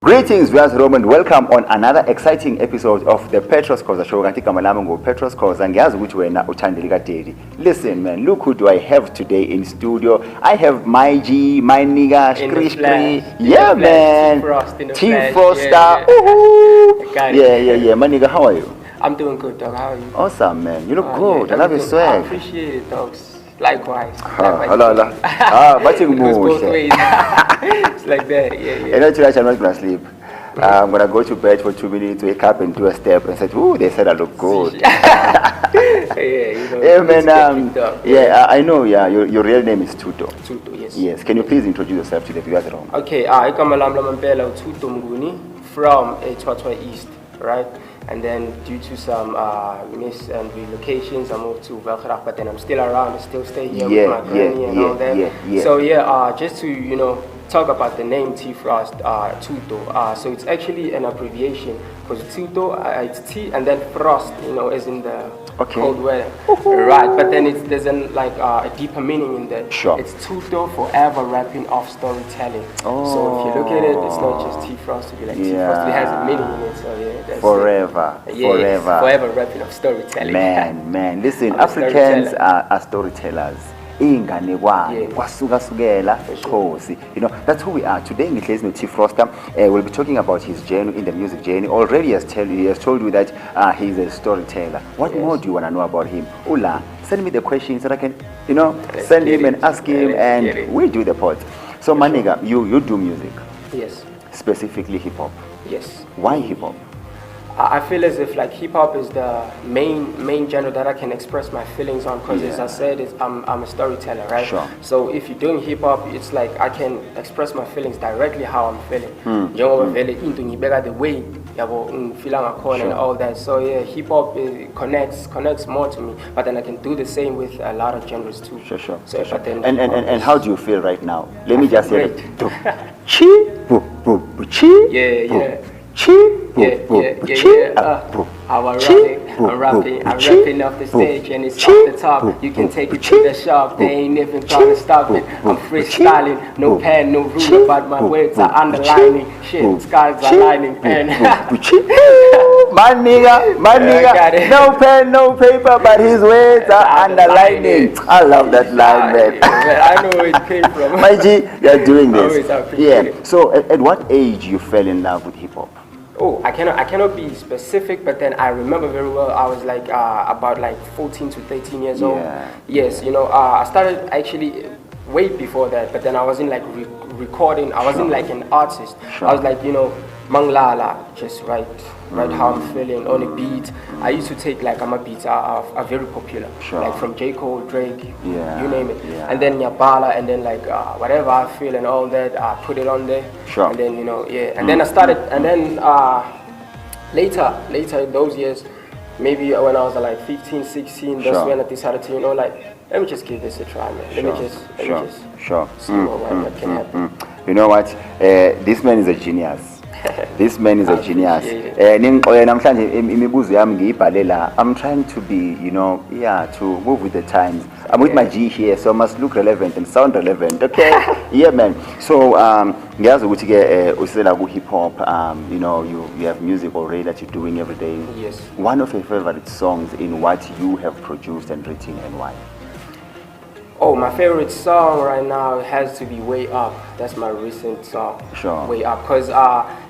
Greetings, viewers Roman. Welcome on another exciting episode of the PetrosKhoza Show. Kanti igama lami nguPetrosKhoza. Ngiyazi ukuthi wena uthandile kadeli. Listen, man, look who do I have today in studio. I have my G, my nigga, Shkri. Yeah, man. Tfrosts. Yeah. My nigga, how are you? I'm doing good, dog. How are you? Awesome, man. You look good. I love your swag. I appreciate it, dogs. Likewise. Hello. But you move. Both ways. It's like that, yeah. You know, tonight I'm not going to sleep. I'm going to go to bed for 2 minutes, wake up and do a step and say, ooh, they said I look good. Yeah, man, I know, your real name is Tuto. Tuto, yes. Yes, can you please introduce yourself to the viewers at home? Okay, igama lami lamampela Tuto Mnguni from Tfrosts East, right? And then due to some miss and relocations, I moved to Velgerach, but then I'm still around. I still stay here with my granny and all that. So just to, talk about the name Tfrosts, Tuto. So it's actually an abbreviation because Tuto, it's T and then Frost, as in the cold weather. Right, but then there's a deeper meaning in that. Sure. It's Tuto, forever rapping off storytelling. So if you look at it, it's not just Tfrosts to be like Tfrosts, it has a meaning in it. So that's forever. Forever rapping off storytelling. Man, listen, Africans are storytellers. That's who we are today. In Tfrosts, we'll be talking about his journey in the music journey. Already he has told you that he's a storyteller. What more do you want to know about him? Ula, send me the questions so I can send him and ask him, and we do the pod. So Maniga, you do music. Yes. Specifically hip hop. Yes. Why hip hop? I feel as if hip hop is the main genre that I can express my feelings on, because as I said, I'm a storyteller, right? Sure. So if you're doing hip hop, it's like I can express my feelings directly how I'm feeling. The way and all that. So hip hop connects more to me, but then I can do the same with a lot of genres too. Sure. So, But then, and how do you feel right now? Let me just say it. I'm rapping off the stage and it's off the top. You can take it to the shop, they ain't even trying to stop it. I'm freestyling, no pen, no ruler, but my words are underlining. Shit, skies are lining, pen. My nigga, no pen, no paper, but his words are underlining. I love that line, man. I know where it came from. My G, you're doing this. Yeah. So at what age you fell in love with hip hop? Oh, I cannot be specific, but then I remember very well. I was about 14 to 13 years old. Yes, I started actually way before that, but then I wasn't recording. I wasn't an artist. I was Manglala, just write how I'm feeling on a beat. I used to take my beats are very popular, from J. Cole, Drake, you name it. And then Yabala, and then whatever I feel and all that, I put it on there. And then and then I started, and then later in those years, maybe when I was 15, 16, that's when I decided to let me just give this a try, man. Let me just see what can happen. You know what? This man is a genius. This man is a genius. I'm trying to be, to move with the times. I'm with my G here, so I must look relevant and sound relevant. Okay? Yeah, man. So, hip hop. You have music already that you're doing every day. Yes. One of your favorite songs in what you have produced and written, and why? Oh, my favorite song right now has to be Way Up. That's my recent song. Way Up, because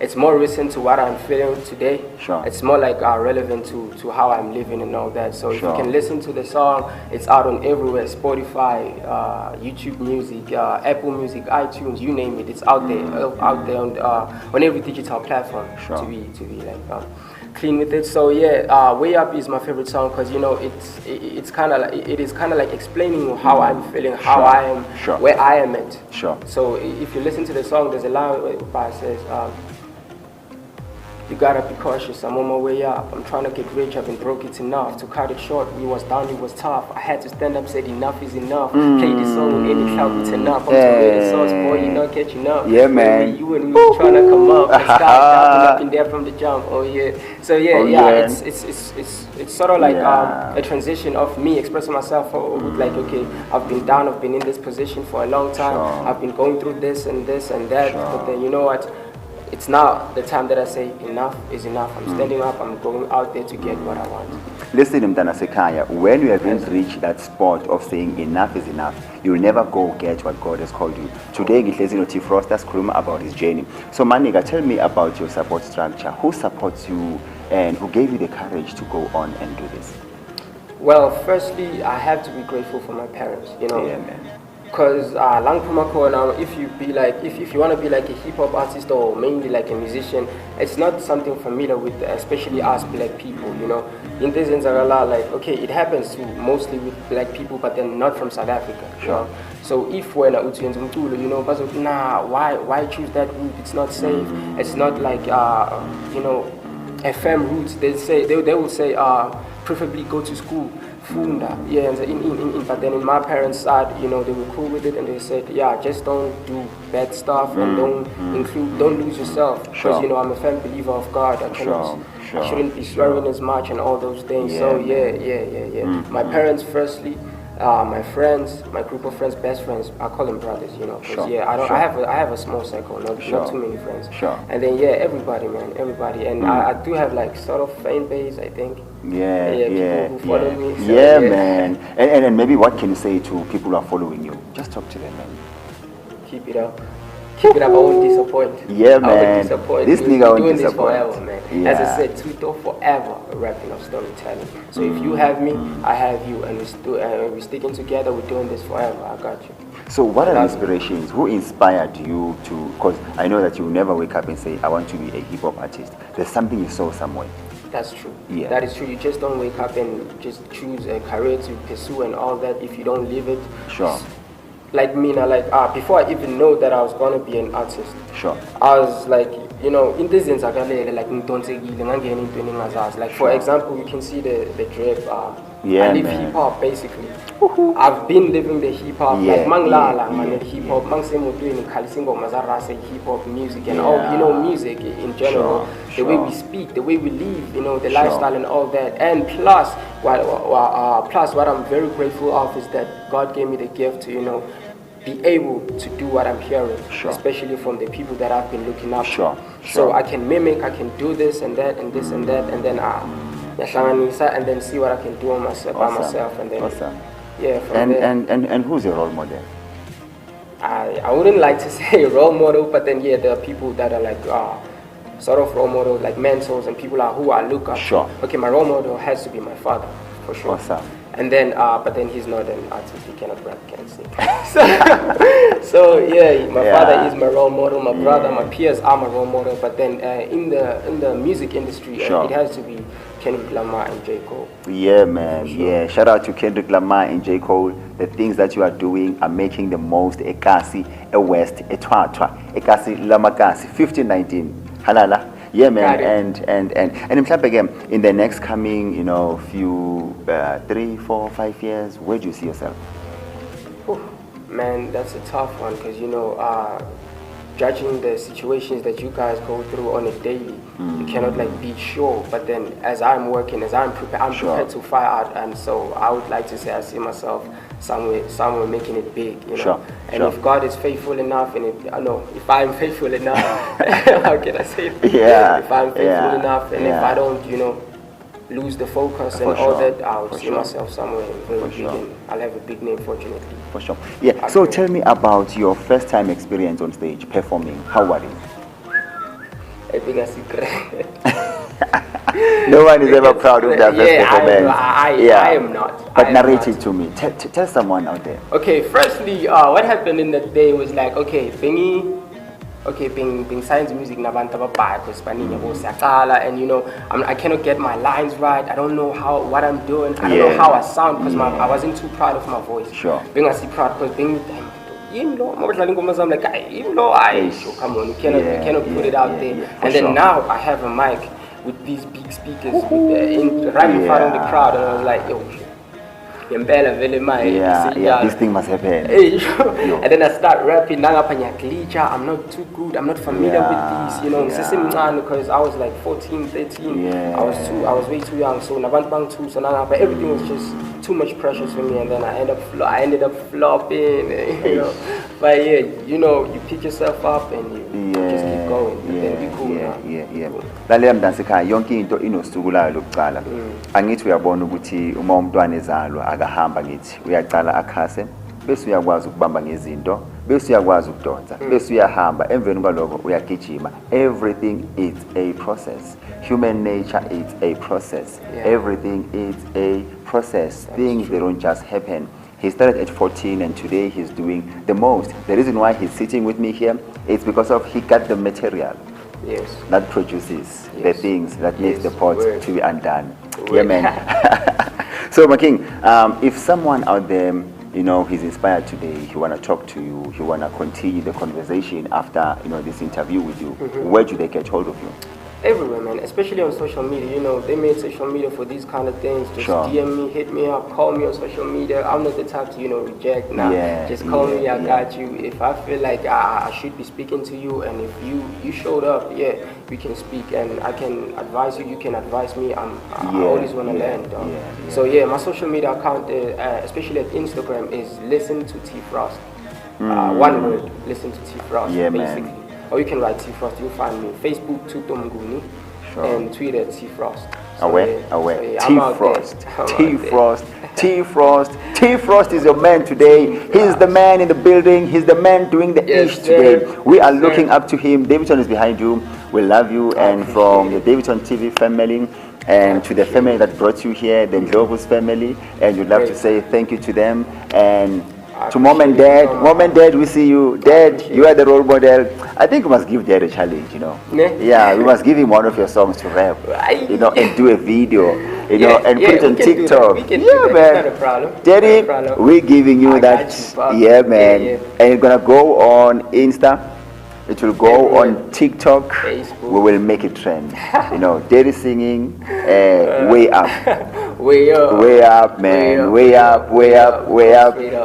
it's more recent to what I'm feeling today. It's more relevant to how I'm living and all that. So if you can listen to the song, it's out on everywhere: Spotify, YouTube Music, Apple Music, iTunes, you name it. It's out there on every digital platform to be clean with it. So Way Up is my favorite song because it is kind of like explaining how I'm feeling, how I am, where I am at. So if you listen to the song, there's a line where it says, you gotta be cautious, I'm on my way up. I'm trying to get rich, I've been broke, it's enough. To cut it short, we was down, it was tough. I had to stand up, said enough is enough. Play this song in any club, it's enough. I'm too the sauce, boy, you're not catching up. Yeah, man. You and me trying to come up. The sky jumping up in there from the jump. Oh yeah. So it's sort of a transition of me expressing myself with okay, I've been down, I've been in this position for a long time. I've been going through this and that. But then you know what? it's now the time that I say enough is enough. I'm standing up, I'm going out there to get what I want. Listen, Mtana Sekaya, when you haven't reached that spot of saying enough is enough, you'll never go get what God has called you. Today, Tfrosts Kruma about his journey. So, Maniga, tell me about your support structure. Who supports you and who gave you the courage to go on and do this? Well, firstly, I have to be grateful for my parents, you know. Yeah, man. Because now, if you want to be like a hip hop artist or mainly like a musician, it's not something familiar with, especially us black people, you know. In this sense, like, okay, it happens to mostly with black people, but then not from South Africa. Sure. You know? So if we're not, you know, but nah, why choose that route? It's not safe. It's not like you know, FM routes. They will say preferably go to school. Funda, yeah, but then in my parents' side, you know, they were cool with it, and they said, yeah, just don't do bad stuff and don't lose yourself, because you know I'm a firm believer of God. I shouldn't be swearing as much and all those things. Yeah, so yeah. My parents, firstly, my friends, my group of friends, best friends, I call them brothers, you know. I have a small circle, not too many friends. And then everybody, man, everybody, and I do have like sort of fan base, I think. People who follow me. So, man. And maybe what can you say to people who are following you? Just talk to them, man. Keep it up. Keep it up, I won't disappoint. Yeah, man. I won't disappoint. This nigga won't doing disappoint. This forever, man. Yeah. As I said, Twitter forever rapping of storytelling. So if you have me, I have you, and we're sticking together, we're doing this forever. I got you. So what are inspirations? Who inspired you to, because I know that you never wake up and say, I want to be a hip-hop artist. There's something you saw somewhere. That's true. Yeah. That is true. You just don't wake up and just choose a career to pursue and all that if you don't live it. Sure. Like me now, like before I even know that I was gonna be an artist. Sure. I was like, you know, in this sense, like for example, you can see the drip. I live hip hop basically. I've been living the hip hop, like manglala, man, hip hop, man same doing kalisingo mazara say hip hop music and all, you know, music in general, the way we speak, the way we live, you know, the lifestyle and all that. And plus, what I'm very grateful of is that God gave me the gift to, you know, be able to do what I'm hearing, especially from the people that I've been looking up to. So I can mimic, I can do this and that and this and that, and then and then see what I can do on myself by myself, and then and who's your role model? I wouldn't like to say role model, but then there are people that are like sort of role models, like mentors and people who I look up. Okay, my role model has to be my father, for sure. And then, but then he's not an artist, he cannot rap, can't sing. So my father is my role model, my brother, my peers are my role model, but then in the music industry, it has to be Kendrick Lamar and J. Cole. Yeah, man, shout out to Kendrick Lamar and J. Cole. The things that you are doing are making the most. Ekasi, a West, a Twatwa, Ekasi Lamakasi, 1519, halala. Yeah, man, and again, in the next coming, you know, few 3, 4, 5 years, where do you see yourself? Man, that's a tough one, because you know, judging the situations that you guys go through on a daily, you cannot like be sure. But then, as I'm working, as I'm prepared to fire out, and so I would like to say I see myself somewhere making it big, you know. If God is faithful enough, and if I'm faithful enough, how can I say it? If I'm faithful enough, and if I don't, you know, lose the focus and all that, I'll see myself somewhere very big, and I'll have a big name, fortunately. For sure. Yeah. So tell me about your first time experience on stage performing. How was it? I think a secret. No one is ever proud of their first performance. I am not. But narrate it to me. Tell someone out there. Okay, firstly, what happened in that day was like, okay, being science music nabanta babayi because baningi bosiyaqala, and you know, I cannot get my lines right. I don't know what I'm doing. I don't know how I sound because I wasn't too proud of my voice. Being proud because even though I'm like, come on, you cannot put it out there. And then now I have a mic with these big speakers right in front of the crowd, and I was like, yo, this thing must happen. And then I start rapping. I'm not too good. I'm not familiar with these, you know. Because I was like 14, 13. I was way too young. So but everything was just too much pressure for me. And then I ended up flopping. You know, But yeah, you know, you pick yourself up and you just keep going. And then be cool now. Lalela mdansi ekhaya yonke into inosuku layo lokuqala. Angithi uyabona ukuthi uma umntwana ezalwa akahamba ngithi uyaqala akhase bese uyakwazi ukubamba ngezinto bese uyakwazi ukudonsa bese uyahamba emveni kwaloko uyagijima. Everything is a process. Human nature is a process. Everything is a process. Things they don't just happen. He started at 14 and today he's doing the most. The reason why he's sitting with me here is because of he got the material that produces the things that makes the pot to be undone. Yeah, man. So, my king, if someone out there, you know, he's inspired today, he want to talk to you, he want to continue the conversation after, you know, this interview with you, where do they get hold of you? Everywhere, man, especially on social media. You know, they made social media for these kind of things. Just DM me, hit me up, call me on social media. I'm not the type to, you know, reject. Nah, just call me, I got you. If I feel like I should be speaking to you, and if you showed up, we can speak, and I can advise you, you can advise me. I always want to learn, dog. So my social media account, especially at Instagram, is listen to Tfrosts. One word, listen to Tfrosts, basically. Man. Or you can write Tfrosts, you'll find me. Facebook, Tutomguni, and Twitter, Tfrosts. Tfrost is your man today. He's the man in the building. He's the man doing the ish today. We are looking up to him. Daveyton is behind you. We love you. And from the Daveytontv family and to the family that brought you here, the Ndlovu's family, and we'd love to say thank you to them. And to mom and dad, we see you. Dad, you are the role model. I think we must give Dad a challenge, you know. We must give him one of your songs to rap, you know, and do a video, you know, and put it on TikTok. Man. Not a problem. Daddy, we're giving you that. Man. And it's gonna go on Insta. It will go on TikTok. Facebook. We will make it trend. You know, Daddy singing, way up. Way up, man. Way up.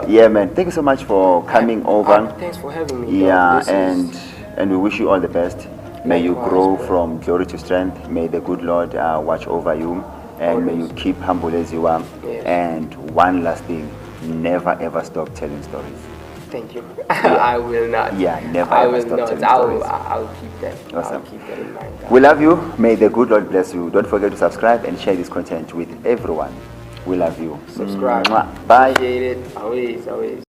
Yeah, man. Thank you so much for coming over. Thanks for having me. Yeah, and we wish you all the best. May you grow from glory to strength. May the good Lord watch over you. And may you keep humble as you are. And one last thing, never ever stop telling stories. Thank you. I will not. Never I ever will stop not. telling stories. I'll keep that. Awesome. I'll keep that in mind. We love you. May the good Lord bless you. Don't forget to subscribe and share this content with everyone. We love you. Subscribe. Bye. Appreciate it. Always.